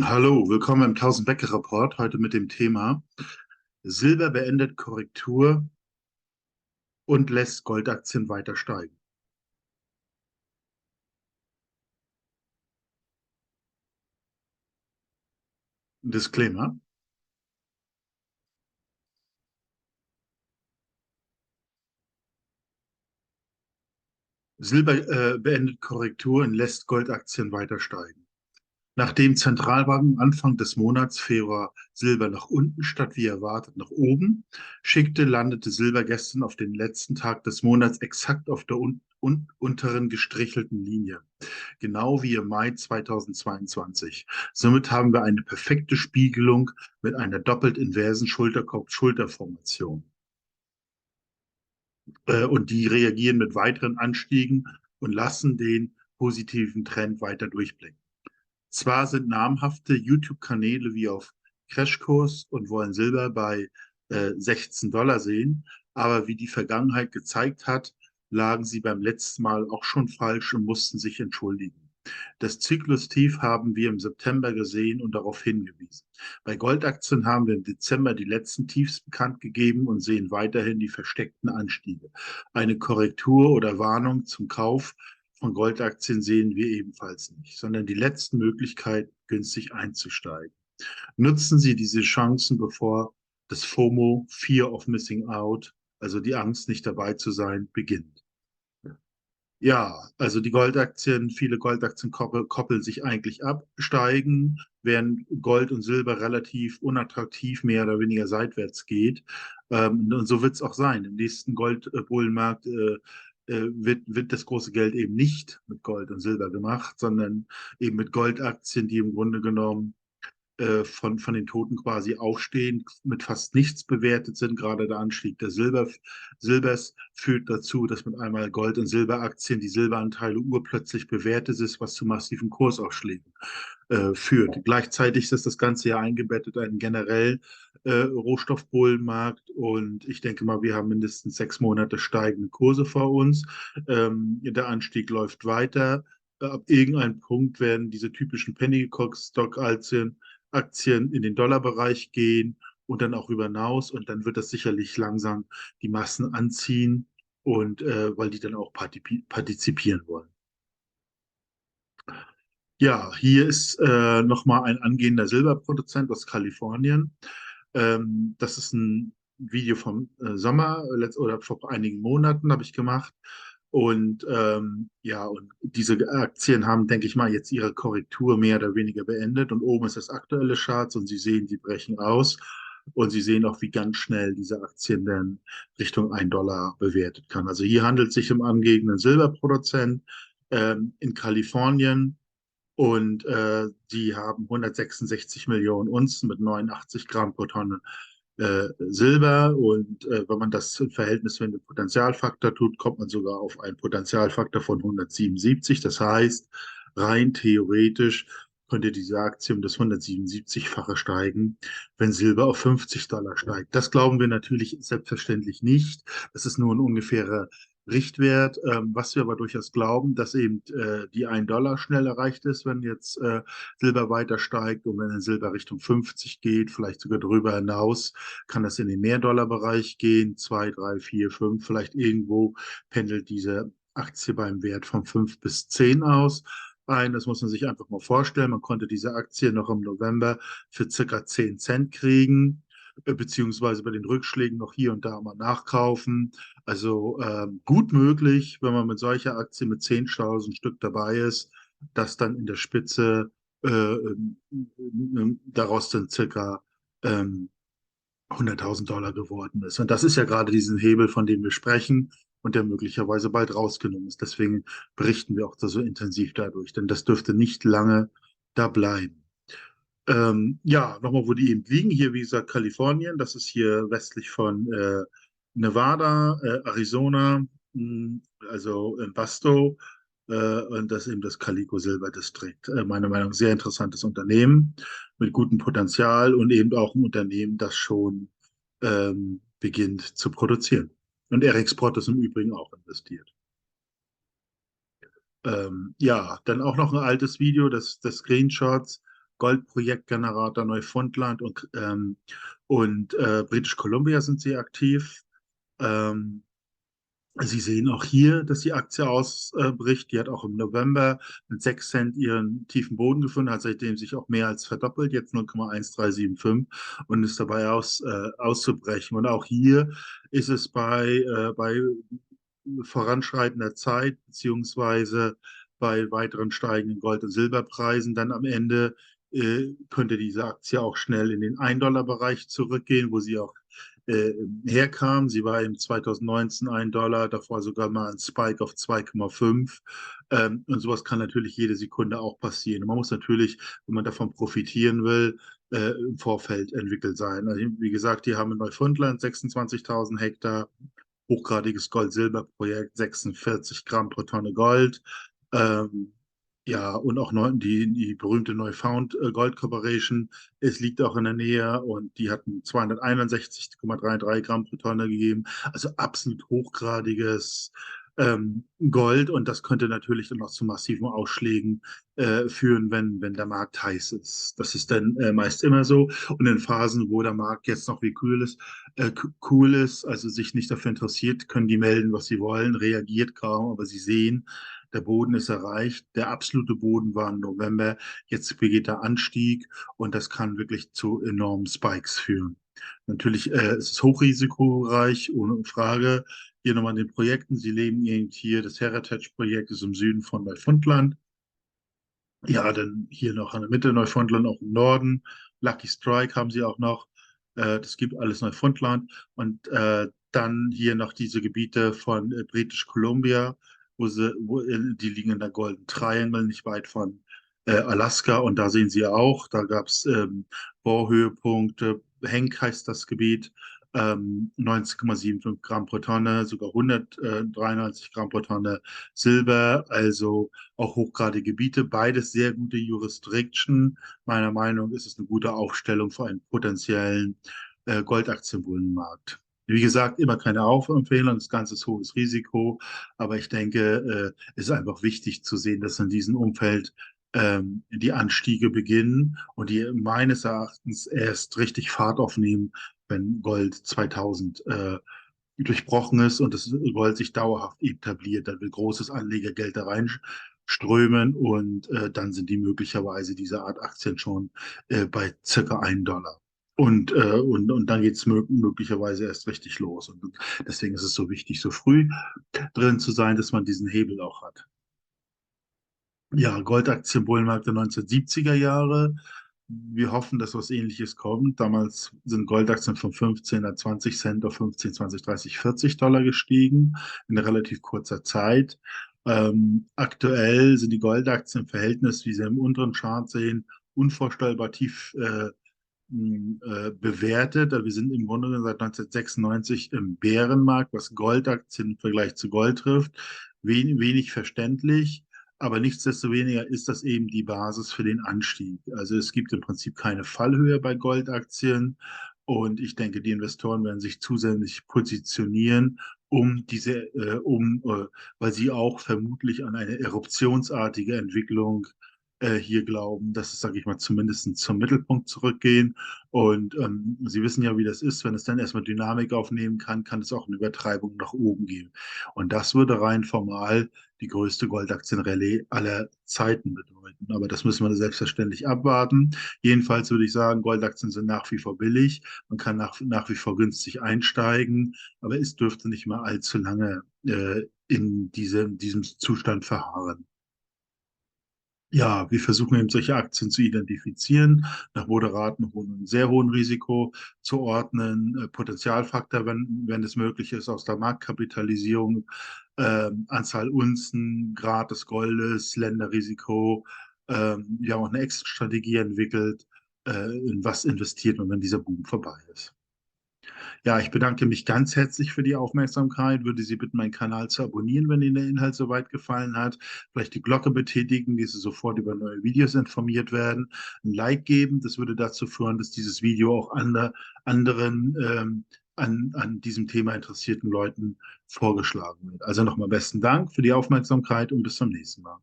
Hallo, willkommen im 1000-Bäcke-Report, heute mit dem Thema Silber beendet Korrektur und lässt Goldaktien weiter steigen. Disclaimer. Silber beendet Korrektur und lässt Goldaktien weiter steigen. Nachdem Zentralbanken Anfang des Monats Februar Silber nach unten statt wie erwartet nach oben schickte, landete Silber gestern auf den letzten Tag des Monats exakt auf der unteren gestrichelten Linie, genau wie im Mai 2022. Somit haben wir eine perfekte Spiegelung mit einer doppelt inversen Schulterkopf-Schulterformation. Und die reagieren mit weiteren Anstiegen und lassen den positiven Trend weiter durchblicken. Zwar sind namhafte YouTube-Kanäle wie auf Crashkurs und wollen Silber bei 16 Dollar sehen, aber wie die Vergangenheit gezeigt hat, lagen sie beim letzten Mal auch schon falsch und mussten sich entschuldigen. Das Zyklustief haben wir im September gesehen und darauf hingewiesen. Bei Goldaktien haben wir im Dezember die letzten Tiefs bekannt gegeben und sehen weiterhin die versteckten Anstiege. Eine Korrektur oder Warnung zum Kauf von Goldaktien sehen wir ebenfalls nicht, sondern die letzte Möglichkeit, günstig einzusteigen. Nutzen Sie diese Chancen, bevor das FOMO, Fear of Missing Out, also die Angst, nicht dabei zu sein, beginnt. Ja, also die Goldaktien, viele Goldaktien koppeln sich eigentlich ab, steigen, während Gold und Silber relativ unattraktiv mehr oder weniger seitwärts geht. Und so wird es auch sein. Im nächsten Goldbullenmarkt wird das große Geld eben nicht mit Gold und Silber gemacht, sondern eben mit Goldaktien, die im Grunde genommen von den Toten quasi aufstehen, mit fast nichts bewertet sind. Gerade der Anstieg des Silbers führt dazu, dass mit einmal Gold- und Silberaktien die Silberanteile urplötzlich bewertet ist, was zu massiven Kursausschlägen führt. Gleichzeitig ist das Ganze ja eingebettet in einen generell Rohstoffbullenmarkt und ich denke mal, wir haben mindestens 6 Monate steigende Kurse vor uns. Der Anstieg läuft weiter. Ab irgendeinem Punkt werden diese typischen Penny-Stock-Aktien in den Dollarbereich gehen und dann auch über hinaus. Und dann wird das sicherlich langsam die Massen anziehen und weil die dann auch partizipieren wollen. Ja, hier ist nochmal ein angehender Silberproduzent aus Kalifornien. Das ist ein Video vom Sommer oder vor einigen Monaten habe ich gemacht. Und ja, und diese Aktien haben, denke ich mal, jetzt ihre Korrektur mehr oder weniger beendet. Und oben ist das aktuelle Charts und Sie sehen, die brechen aus. Und Sie sehen auch, wie ganz schnell diese Aktien dann Richtung 1 Dollar bewertet kann. Also hier handelt es sich um angehenden Silberproduzent in Kalifornien. Und die haben 166 Millionen Unzen mit 89 Gramm pro Tonne Silber. Und wenn man das im Verhältnis mit dem Potentialfaktor tut, kommt man sogar auf einen Potentialfaktor von 177. Das heißt, rein theoretisch könnte diese Aktie um das 177-fache steigen, wenn Silber auf 50 Dollar steigt. Das glauben wir natürlich selbstverständlich nicht. Das ist nur ein ungefährer Richtwert. Was wir aber durchaus glauben, dass eben die 1 Dollar schnell erreicht ist, wenn jetzt Silber weiter steigt und wenn Silber Richtung 50 geht, vielleicht sogar darüber hinaus, kann das in den Mehr-Dollar-Bereich gehen, 2, 3, 4, 5, vielleicht irgendwo pendelt diese Aktie beim Wert von 5 bis 10 aus. Das muss man sich einfach mal vorstellen. Man konnte diese Aktie noch im November für circa 10 Cent kriegen, beziehungsweise bei den Rückschlägen noch hier und da mal nachkaufen. Also gut möglich, wenn man mit solcher Aktie mit 10.000 Stück dabei ist, dass dann in der Spitze daraus dann circa 100.000 Dollar geworden ist. Und das ist ja gerade diesen Hebel, von dem wir sprechen und der möglicherweise bald rausgenommen ist. Deswegen berichten wir auch da so intensiv dadurch, denn das dürfte nicht lange da bleiben. Ja, nochmal, wo die eben liegen. Hier, wie gesagt, Kalifornien. Das ist hier westlich von Nevada, Arizona, also in Basto. Und das ist eben das Calico Silver District. Meiner Meinung nach sehr interessantes Unternehmen mit gutem Potenzial und eben auch ein Unternehmen, das schon beginnt zu produzieren. Und Eric Sprott ist im Übrigen auch investiert. Ja, dann auch noch ein altes Video, das Screenshots. Goldprojektgenerator Neufundland und British Columbia sind sie aktiv. Ähm, Sie sehen auch hier, dass die Aktie ausbricht. Die hat auch im November mit 6 Cent ihren tiefen Boden gefunden, hat seitdem sich auch mehr als verdoppelt, jetzt 0,1375 und ist dabei auszubrechen. Und auch hier ist es bei voranschreitender Zeit, beziehungsweise bei weiteren steigenden Gold- und Silberpreisen, dann am Ende könnte diese Aktie auch schnell in den 1-Dollar-Bereich zurückgehen, wo sie auch äh, herkam. Sie war im 2019 $1, davor sogar mal ein Spike auf 2,5. Und sowas kann natürlich jede Sekunde auch passieren. Und man muss natürlich, wenn man davon profitieren will, im Vorfeld entwickelt sein. Also, wie gesagt, die haben in Neufundland 26.000 Hektar, hochgradiges Gold-Silber-Projekt, 46 Gramm pro Tonne Gold. Ähm, ja, und auch die berühmte Neufound Gold Corporation, es liegt auch in der Nähe und die hatten 261,33 Gramm pro Tonne gegeben. Also absolut hochgradiges Gold und das könnte natürlich dann auch zu massiven Ausschlägen führen, wenn der Markt heiß ist. Das ist dann meist immer so. Und in Phasen, wo der Markt jetzt noch wie cool ist, also sich nicht dafür interessiert, können die melden, was sie wollen, reagiert kaum, aber sie sehen, der Boden ist erreicht. Der absolute Boden war im November. Jetzt begeht der Anstieg und das kann wirklich zu enormen Spikes führen. Natürlich ist es hochrisikoreich, ohne Frage. Hier nochmal den Projekten. Sie leben hier, das Heritage-Projekt ist im Süden von Neufundland. Ja, dann hier noch an der Mitte Neufundland, auch im Norden. Lucky Strike haben sie auch noch. Das gibt alles Neufundland. Und dann hier noch diese Gebiete von British Columbia, die liegen in der Golden Triangle, nicht weit von Alaska. Und da sehen Sie auch, da gab es Bohrhöhepunkte. Henk heißt das Gebiet. 19,75 Gramm pro Tonne, sogar 193 Gramm pro Tonne Silber, also auch hochgradige Gebiete, beides sehr gute Jurisdiction. Meiner Meinung nach ist es eine gute Aufstellung für einen potenziellen Goldaktienbullenmarkt. Wie gesagt, immer keine Aufempfehlung, das Ganze ist hohes Risiko, aber ich denke, es ist einfach wichtig zu sehen, dass in diesem Umfeld die Anstiege beginnen und die meines Erachtens erst richtig Fahrt aufnehmen, wenn Gold 2000 durchbrochen ist und das Gold sich dauerhaft etabliert. Dann will großes Anlegergeld da reinströmen und dann sind die möglicherweise diese Art Aktien schon bei circa $1. Und dann geht es möglicherweise erst richtig los. Und deswegen ist es so wichtig, so früh drin zu sein, dass man diesen Hebel auch hat. Ja, Goldaktienbullenmarkt der 1970er Jahre. Wir hoffen, dass was Ähnliches kommt. Damals sind Goldaktien von 15 à 20 Cent auf 15, 20, 30, $40 gestiegen in relativ kurzer Zeit. Aktuell sind die Goldaktien im Verhältnis, wie Sie im unteren Chart sehen, unvorstellbar tief bewertet. Wir sind im Grunde genommen seit 1996 im Bärenmarkt, was Goldaktien im Vergleich zu Gold trifft. Wenig verständlich, aber nichtsdestoweniger ist das eben die Basis für den Anstieg. Also es gibt im Prinzip keine Fallhöhe bei Goldaktien und ich denke, die Investoren werden sich zusätzlich positionieren, weil sie auch vermutlich an eine eruptionsartige Entwicklung hier glauben, dass es, sage ich mal, zumindest zum Mittelpunkt zurückgehen. Und Sie wissen ja, wie das ist. Wenn es dann erstmal Dynamik aufnehmen kann, kann es auch eine Übertreibung nach oben geben. Und das würde rein formal die größte Goldaktienrallye aller Zeiten bedeuten. Aber das müssen wir selbstverständlich abwarten. Jedenfalls würde ich sagen, Goldaktien sind nach wie vor billig. Man kann nach wie vor günstig einsteigen, aber es dürfte nicht mehr allzu lange in diesem Zustand verharren. Ja, wir versuchen eben solche Aktien zu identifizieren, nach moderatem und sehr hohem Risiko zu ordnen, Potenzialfaktor, wenn es möglich ist, aus der Marktkapitalisierung, Anzahl Unzen, Grad des Goldes, Länderrisiko. Wir haben auch eine Exit-Strategie entwickelt, in was investiert man, wenn dieser Boom vorbei ist. Ja, ich bedanke mich ganz herzlich für die Aufmerksamkeit. Würde Sie bitten, meinen Kanal zu abonnieren, wenn Ihnen der Inhalt soweit gefallen hat. Vielleicht die Glocke betätigen, dass Sie sofort über neue Videos informiert werden. Ein Like geben, das würde dazu führen, dass dieses Video auch anderen an diesem Thema interessierten Leuten vorgeschlagen wird. Also nochmal besten Dank für die Aufmerksamkeit und bis zum nächsten Mal.